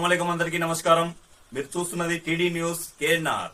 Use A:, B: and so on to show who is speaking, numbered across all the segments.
A: అస్సలాముఅలైకుం అందరికీ నమస్కారం. మీరు చూస్తున్నది టీడీ న్యూస్ కేఎన్ఆర్.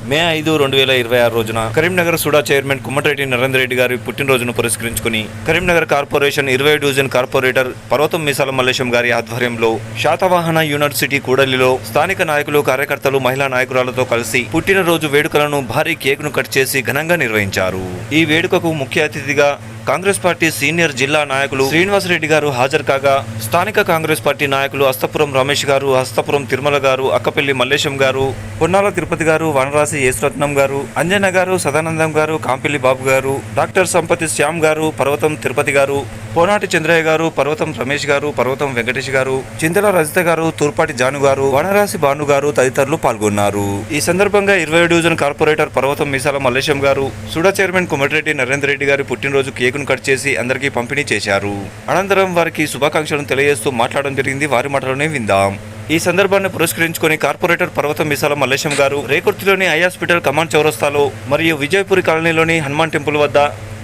B: మే 5, 2026 రోజున కరీంనగర్ సుడా చైర్మన్ కుమ్మటిరెడ్డి నరేందర్ రెడ్డి గారి పుట్టినరోజును పురస్కరించుకుని కరీంనగర్ కార్పొరేషన్ 20 డివిజన్ కార్పొరేటర్ పర్వతం మీసాల మల్లేశం గారి ఆధ్వర్యంలో శాతవాహన యూనివర్సిటీ కూడలిలో స్థానిక నాయకులు, కార్యకర్తలు, మహిళా నాయకురాలతో కలిసి పుట్టినరోజు వేడుకలను భారీ కేక్ను కట్ చేసి ఘనంగా నిర్వహించారు. ఈ వేడుకకు ముఖ్య అతిథిగా కాంగ్రెస్ పార్టీ సీనియర్ జిల్లా నాయకులు శ్రీనివాసరెడ్డి గారు హాజరు కాగా, స్థానిక కాంగ్రెస్ పార్టీ నాయకులు హస్తపురం రమేష్ గారు, హస్తపురం తిరుమల గారు, అక్కపల్లి మల్లేశం గారు, పొన్నాల తిరుపతి గారు, వనరాసి యేసురత్నం గారు, అంజన్న గారు, సదానందం గారు, కాంపిల్లి బాబు గారు, డాక్టర్ సంపతి శ్యామ్ గారు, పర్వతం తిరుపతి గారు, పోనాటి చంద్రయ్య గారు, పర్వతం రమేష్ గారు, పర్వతం వెంకటేష్ గారు, చింతల రజిత గారు, తూర్పాటి జాను గారు, వనరాసి భాను గారు తదితరులు పాల్గొన్నారు. ఈ సందర్భంగా 20 డివిజన్ కార్పొరేటర్ పర్వతం మీసాల మల్లేశం గారు సుడా చైర్మన్ కుమ్మటిరెడ్డి నరేందర్ రెడ్డి గారి పుట్టినరోజు కేకును కట్ చేసి అందరికీ పంపిణీ చేశారు. అనంతరం వారికి శుభాకాంక్షలను తెలియజేస్తూ మాట్లాడడం జరిగింది. వారి మాటలోనే విందాం. ఈ సందర్భాన్ని పురస్కరించుకుని కార్పొరేటర్ పర్వతం మీసాల మల్లేశం గారు రేకుర్తిలోని ఐ హాస్పిటల్ కమాండ్ చౌరస్తాలో మరియు విజయపురి కాలనీలోని హనుమాన్ టెంపుల్ వద్ద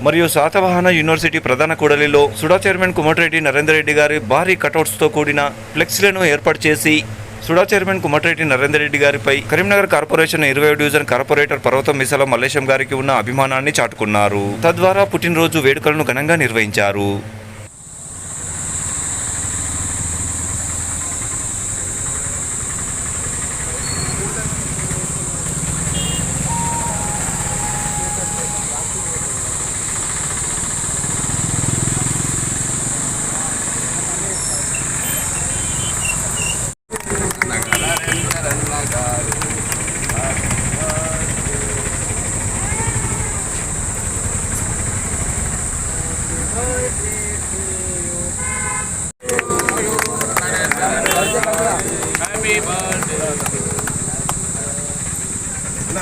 B: మరియు శాతవాహన యూనివర్సిటీ ప్రధాన కూడలిలో సుడా చైర్మన్ కుమ్మటిరెడ్డి నరేందర్ రెడ్డి గారి భారీ కటౌట్స్తో కూడిన ఫ్లెక్సీలను ఏర్పాటు చేసి సుడా చైర్మన్ కుమ్మటిరెడ్డి నరేందర్ రెడ్డి గారిపై కరీంనగర్ కార్పొరేషన్ 20 డివిజన్ కార్పొరేటర్ పర్వతం మీసాల మల్లేశం గారికి ఉన్న అభిమానాన్ని చాటుకున్నారు. తద్వారా పుట్టినరోజు వేడుకలను ఘనంగా నిర్వహించారు.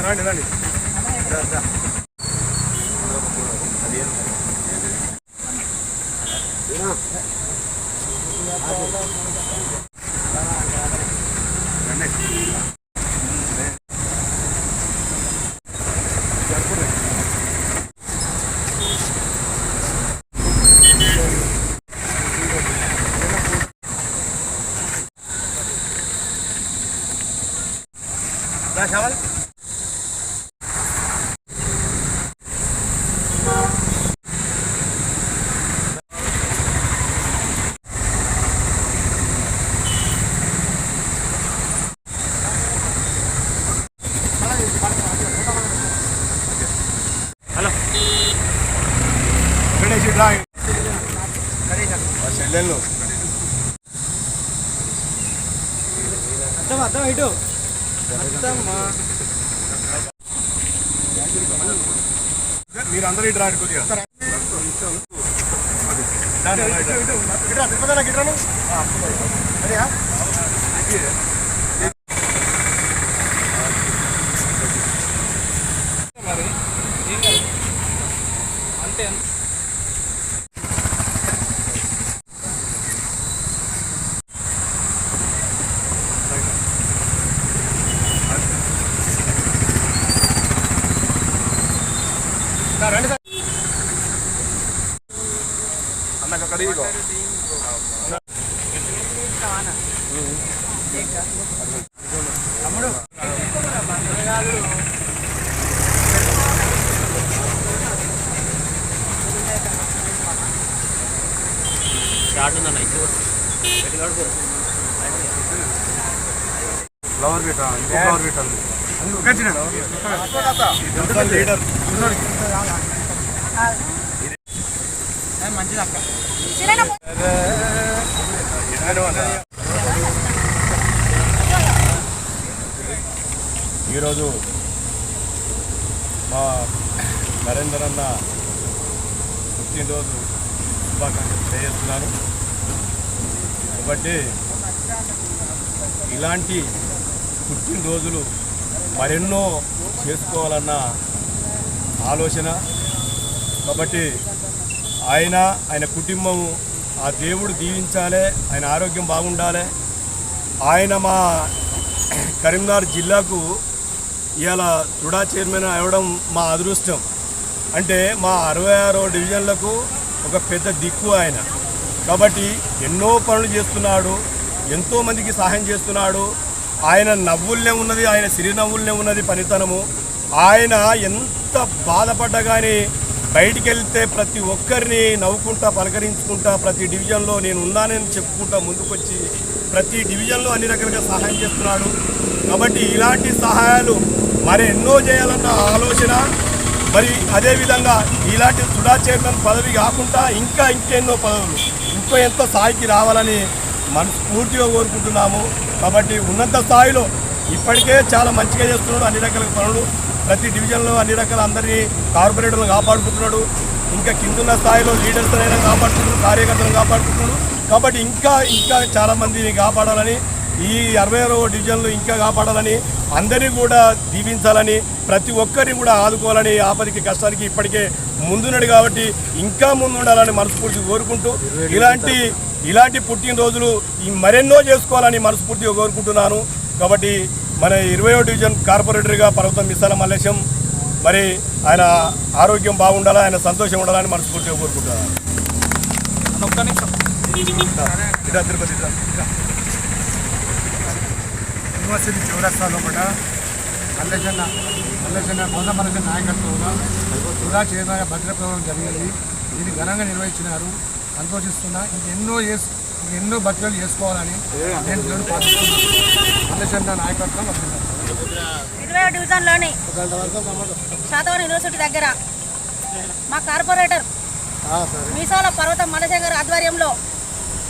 C: రండి చావల్ హలో గణేష్ డ్రాయింగ్ చెల్లెళ్ళు అర్థం ఇటు మీరందరూ ఇటు రాండి కొద్దిగా అంతే రండి సార్ అన్నక కడిగిగో తమ్ముడు ఫ్లవర్ పెట్టా ఫ్లవర్ పెట్టాలి లీడర్ మంచిది అక్క. ఈరోజు మా నరేందర్ అన్న పుట్టినరోజు శుభాకాంక్షలు తెలియజేస్తున్నాను. కాబట్టి ఇలాంటి పుట్టినరోజులు మరెన్నో చేసుకోవాలన్న ఆలోచన. కాబట్టి ఆయన కుటుంబం ఆ దేవుడు దీవించాలి, ఆయన ఆరోగ్యం బాగుండాలి. ఆయన మా కరీంనగర్ జిల్లాకు ఇవాళ సుడా చైర్మన్ అవ్వడం మా అదృష్టం. అంటే మా 66 డివిజన్లకు ఒక పెద్ద దిక్కు ఆయన. కాబట్టి ఎన్నో పనులు చేస్తున్నాడు. ఎంతోమందికి సహాయం చేస్తున్నాడు. ఆయన నవ్వుల్నే ఉన్నది, ఆయన సిరినవ్వుల్నే ఉన్నది పనితనము. ఆయన ఎంత బాధపడ్డా కానీ బయటికి వెళ్తే ప్రతి ఒక్కరిని నవ్వుకుంటా పలకరించుకుంటా ప్రతి డివిజన్లో నేను ఉన్నానని చెప్పుకుంటా ముందుకొచ్చి ప్రతి డివిజన్లో అన్ని రకాలుగా సహాయం చేస్తున్నాడు. కాబట్టి ఇలాంటి సహాయాలు మరి ఎన్నో చేయాలన్న ఆలోచన, మరి అదేవిధంగా ఇలాంటి సుడా చైర్మన్ పదవి కాకుండా ఇంకెన్నో పదవులు ఎంత స్థాయికి రావాలని మనస్ఫూర్తిగా కోరుకుంటున్నాము. కాబట్టి ఉన్నత స్థాయిలో ఇప్పటికే చాలా మంచిగా చేస్తున్నాడు అన్ని రకాల పనులు. ప్రతి డివిజన్లో అన్ని రకాల అందరినీ కార్పొరేటర్లను కాపాడుకుంటున్నాడు. ఇంకా కిందున్న స్థాయిలో లీడర్స్ అయినా కాపాడుకుంటున్నాడు, కార్యకర్తలను కాపాడుకుంటున్నాడు. కాబట్టి ఇంకా చాలా మందిని కాపాడాలని, ఈ 60వ డివిజన్లో ఇంకా కాపాడాలని, అందరినీ కూడా దీవించాలని, ప్రతి ఒక్కరిని కూడా ఆదుకోవాలని, ఆపదికి కష్టానికి ఇప్పటికే ముందున్నాడు కాబట్టి ఇంకా ముందు ఉండాలని మనస్ఫూర్తిగా కోరుకుంటూ ఇలాంటి పుట్టినరోజులు మరెన్నో చేసుకోవాలని మనస్ఫూర్తిగా కోరుకుంటున్నాను. కాబట్టి మన 20వ డివిజన్ కార్పొరేటర్గా పర్వతం మిసాల మల్లేశం మరి ఆయన ఆరోగ్యం బాగుండాలా, ఆయన సంతోషం ఉండాలని మనస్ఫూర్తిగా కోరుకుంటున్నాను.
D: యూనివర్సిటీ చౌరస్తాలో కూడా మల్లేశన్న గోదామల్లేశన్న నాయకత్వంలో సుడా చైర్మన్ భద్రప్రవేశం జరిగింది. ఇది ఘనంగా నిర్వహించినారు. సంతోషిస్తున్నా. ఎన్నో బతుకలు చేసుకోవాలని నేను దేవుడు ప్రార్థిస్తున్నాను. మల్లేశన్న నాయకత్వం
E: 20వ డివిజన్లోని శాతవరం యూనివర్సిటీ దగ్గర మా కార్పొరేటర్ మీసాల పర్వతం మల్లేశం గారి ఆధ్వర్యంలో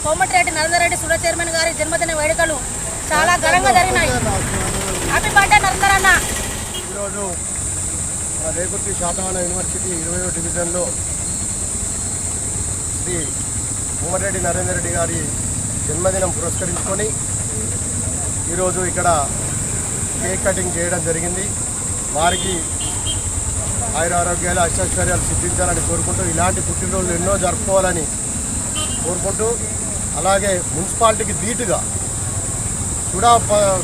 E: కోమటిరెడ్డి నరేందర్ రెడ్డి సుడా చైర్మన్ గారి జన్మదిన వేడుకలు చాలా ఘనంగా జరిగినాయి. హ్యాపీ బర్త్డే నరేందర్ అన్న.
D: ఈరోజు రేకుర్తి శాతవరం యూనివర్సిటీ 20వ డివిజన్లో శ్రీ కోమటిరెడ్డి నరేందర్ రెడ్డి గారి జన్మదినం పురస్కరించుకొని ఈరోజు ఇక్కడ కేక్ కటింగ్ చేయడం జరిగింది. వారికి ఆయురారోగ్యాలు అష్టైశ్వర్యాలు సిద్ధించాలని కోరుకుంటూ ఇలాంటి పుట్టినరోజులు ఎన్నో జరుపుకోవాలని కోరుకుంటూ, అలాగే మున్సిపాలిటీకి ధీటుగా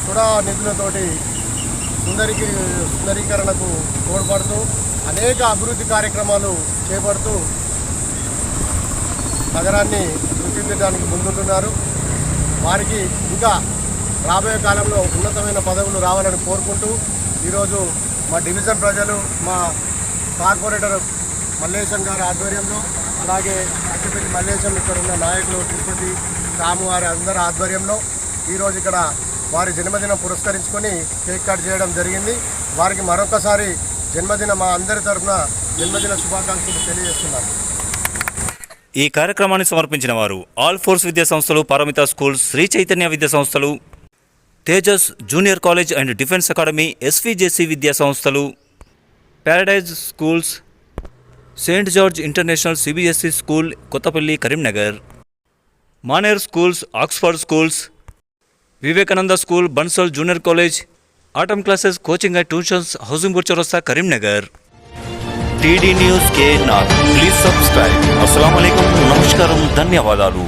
D: సుడా నిధులతోటి సుందరీకరణకు తోడ్పడుతూ అనేక అభివృద్ధి కార్యక్రమాలు చేపడుతూ నగరాన్ని తీర్చిదిద్దడానికి ముందుంటున్నారు. వారికి ఇంకా రాబోయే కాలంలో ఉన్నతమైన పదవులు రావాలని కోరుకుంటూ ఈరోజు మా డివిజన్ ప్రజలు, మా కార్పొరేటర్ మల్లేశం గారి ఆధ్వర్యంలో, అలాగే అక్కపల్లి మల్లేశం ఇక్కడ ఉన్న నాయకులు తిరుపతి రాము వారి అందరి ఆధ్వర్యంలో ఈరోజు ఇక్కడ వారి జన్మదినం పురస్కరించుకొని కేక్ కట్ చేయడం జరిగింది. వారికి మరొకసారి మా అందరి తరఫున జన్మదిన శుభాకాంక్షలు తెలియజేస్తున్నాను.
B: ఈ కార్యక్రమాన్ని సమర్పించిన వారు ఆల్ ఫోర్స్ విద్యా సంస్థలు, పారమిత స్కూల్స్, శ్రీ చైతన్య విద్యా సంస్థలు, Tejas junior college and defence academy, SVJC విద్యా సంస్థలు, Paradise schools, Saint George international CBSE school Kothapalli Karimnagar, Maner schools, Oxford schools, Vivekananda school, Bansal junior college, atom classes, coaching and tuitions, housing చౌరస్తా కరీంనగర్. టీడీ న్యూస్ के नाथ प्लीज सब्सक्राइब. अस्सलाम वालेकुम, नमस्कारम, ధన్యవాదాలు.